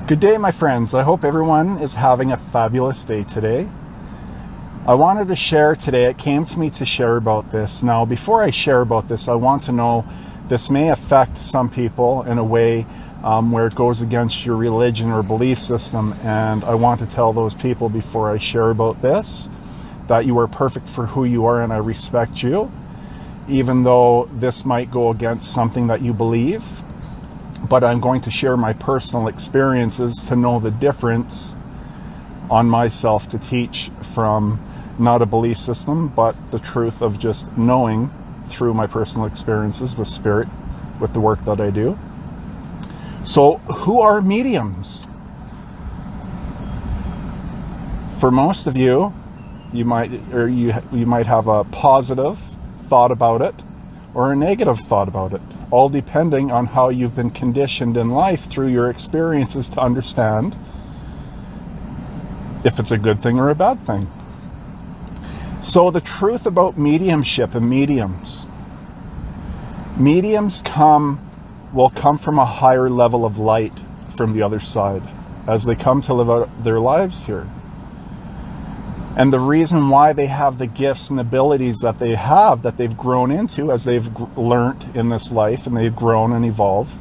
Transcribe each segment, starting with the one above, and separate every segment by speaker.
Speaker 1: Good day, my friends. I hope everyone is having a fabulous day today. I wanted to share today, it came to me to share about this. Now, before I share about this, I want to know this may affect some people in a way where it goes against your religion or belief system. And I want to tell those people before I share about this that you are perfect for who you are and I respect you, even though this might go against something that you believe. But I'm going to share my personal experiences to know the difference on myself, to teach from not a belief system, but the truth of just knowing through my personal experiences with spirit, with the work that I do. So who are mediums? For most of you, you might have a positive thought about it or a negative thought about it, all depending on how you've been conditioned in life through your experiences to understand if it's a good thing or a bad thing. So the truth about mediumship and mediums will come from a higher level of light from the other side as they come to live out their lives here. And the reason why they have the gifts and abilities that they have, that they've grown into as they've learned in this life and they've grown and evolved,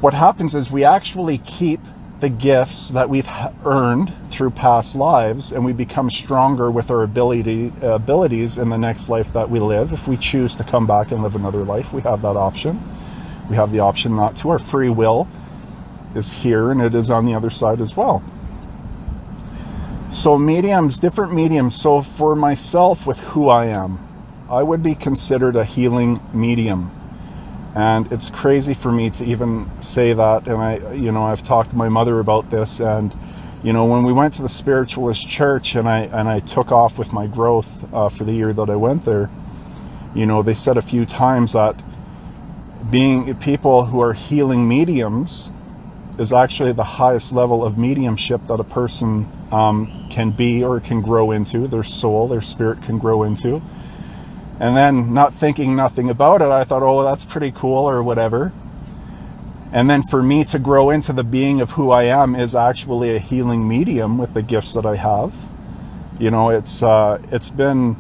Speaker 1: what happens is we actually keep the gifts that we've earned through past lives, and we become stronger with our abilities in the next life that we live. If we choose to come back and live another life, we have that option. We have the option not to. Our free will is here and it is on the other side as well. So mediums, different mediums. So for myself, with who I am, I would be considered a healing medium. And it's crazy for me to even say that. And I've talked to my mother about this. And, when we went to the spiritualist church and I took off with my growth for the year that I went there, they said a few times that being people who are healing mediums is actually the highest level of mediumship that a person can be or can grow into. Their soul, their spirit can grow into. And then, not thinking nothing about it, I thought, oh, that's pretty cool or whatever. And then for me to grow into the being of who I am is actually a healing medium with the gifts that I have. It's been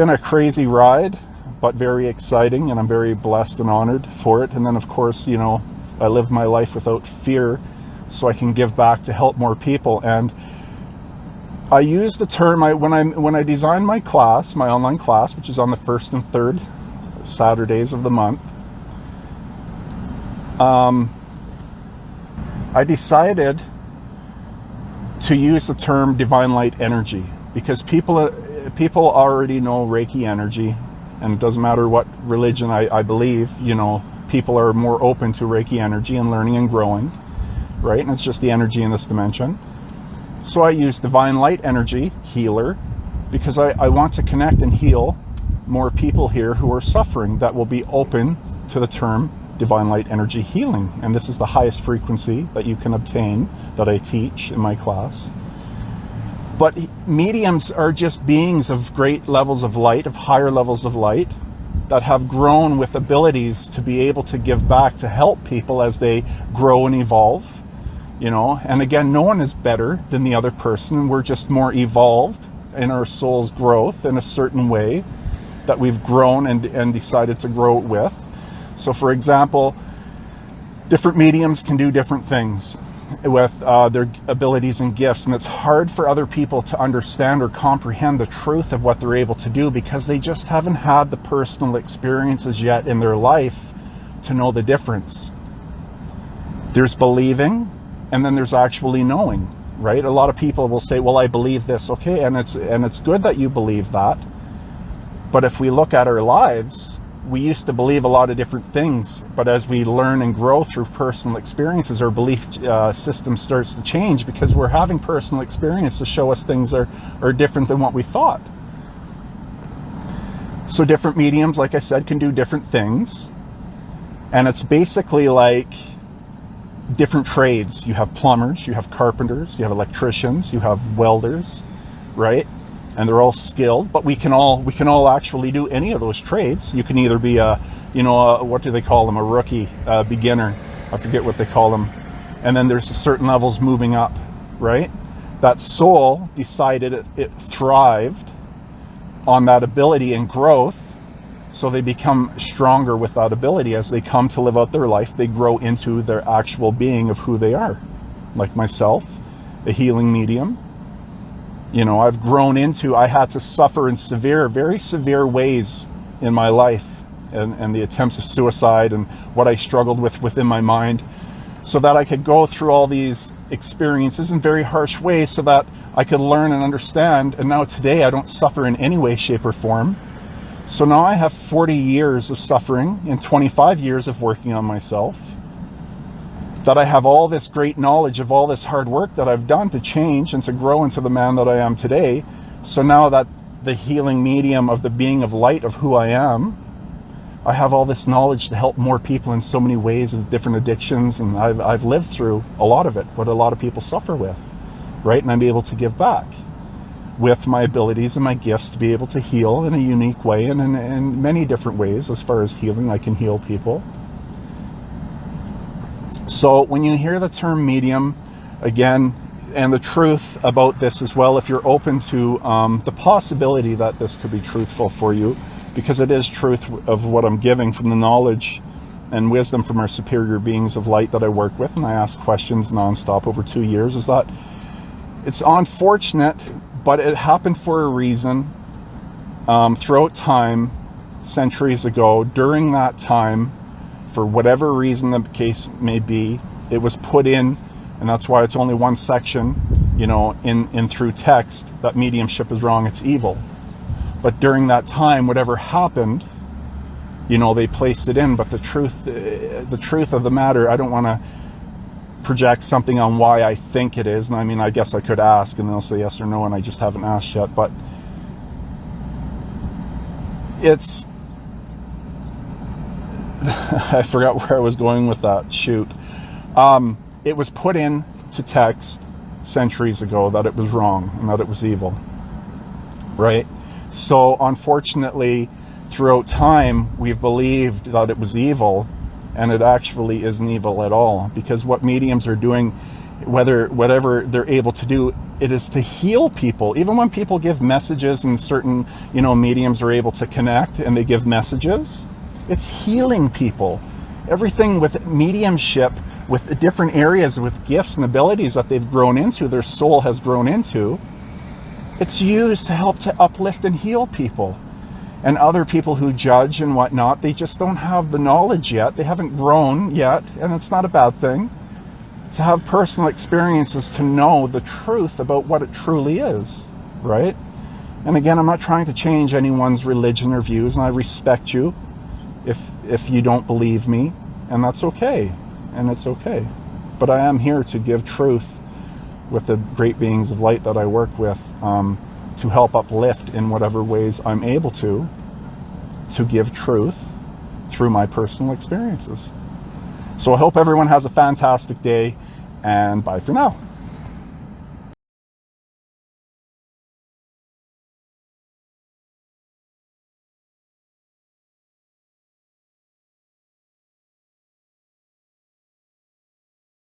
Speaker 1: a crazy ride, but very exciting, and I'm very blessed and honored for it. And then, of course, I live my life without fear so I can give back to help more people. And I use the term, when I designed my class, my online class, which is on the 1st and 3rd Saturdays of the month, I decided to use the term divine light energy because people already know Reiki energy, and it doesn't matter what religion I believe, people are more open to Reiki energy and learning and growing, right? And it's just the energy in this dimension. So I use divine light energy, healer, because I want to connect and heal more people here who are suffering that will be open to the term divine light energy healing. And this is the highest frequency that you can obtain that I teach in my class. But mediums are just beings of great levels of light, of higher levels of light, that have grown with abilities to be able to give back, to help people as they grow and evolve. And again, no one is better than the other person. We're just more evolved in our soul's growth in a certain way that we've grown and decided to grow with. So for example, different mediums can do different things with their abilities and gifts, and it's hard for other people to understand or comprehend the truth of what they're able to do because they just haven't had the personal experiences yet in their life to know the difference. There's believing, and then there's actually knowing, right? A lot of people will say, well, I believe this. Okay, and it's good that you believe that. But if we look at our lives, we used to believe a lot of different things, but as we learn and grow through personal experiences, our belief system starts to change because we're having personal experience to show us things are different than what we thought. So different mediums, like I said, can do different things. And it's basically like different trades. You have plumbers, you have carpenters, you have electricians, you have welders, right? And they're all skilled, but we can all actually do any of those trades. You can either be what do they call them? A rookie, beginner. I forget what they call them. and then there's certain levels moving up, right? That soul decided it thrived on that ability and growth, so they become stronger with that ability. As they come to live out their life, they grow into their actual being of who they are. Like myself, a healing medium. You know, I've grown into, I had to suffer in very severe ways in my life, and the attempts of suicide and what I struggled with within my mind, so that I could go through all these experiences in very harsh ways so that I could learn and understand. And now today I don't suffer in any way, shape, or form. So now I have 40 years of suffering and 25 years of working on myself, that I have all this great knowledge of all this hard work that I've done to change and to grow into the man that I am today. So now that the healing medium of the being of light of who I am, I have all this knowledge to help more people in so many ways of different addictions, and I've lived through a lot of it, what a lot of people suffer with, right? And I'm able to give back with my abilities and my gifts to be able to heal in a unique way, and in many different ways. As far as healing, I can heal people. So when you hear the term medium, again, and the truth about this as well, if you're open to the possibility that this could be truthful for you, because it is truth of what I'm giving from the knowledge and wisdom from our superior beings of light that I work with, and I ask questions nonstop over 2 years, is that it's unfortunate, but it happened for a reason. Throughout time, centuries ago, during that time, for whatever reason the case may be, it was put in, and that's why it's only one section, you know, in through text, that mediumship is wrong, it's evil. But during that time, whatever happened, you know, they placed it in. But the truth of the matter, I don't want to project something on why I think it is. And I mean, I guess I could ask and they'll say yes or no, and I just haven't asked yet. But it's, I forgot where I was going with that. Shoot. It was put in to text centuries ago that it was wrong and that it was evil, right? So unfortunately, throughout time, we've believed that it was evil, and it actually isn't evil at all, because what mediums are doing, whatever they're able to do, it is to heal people. Even when people give messages, and certain, you know, mediums are able to connect and they give messages, it's healing people. Everything with mediumship, with different areas, with gifts and abilities that they've grown into, their soul has grown into, it's used to help to uplift and heal people. And other people who judge and whatnot, they just don't have the knowledge yet. They haven't grown yet, and it's not a bad thing to have personal experiences to know the truth about what it truly is, right? And again, I'm not trying to change anyone's religion or views, and I respect you if you don't believe me, and that's okay, and it's okay. But I am here to give truth with the great beings of light that I work with, to help uplift in whatever ways I'm able to give truth through my personal experiences. So I hope everyone has a fantastic day, and bye for now.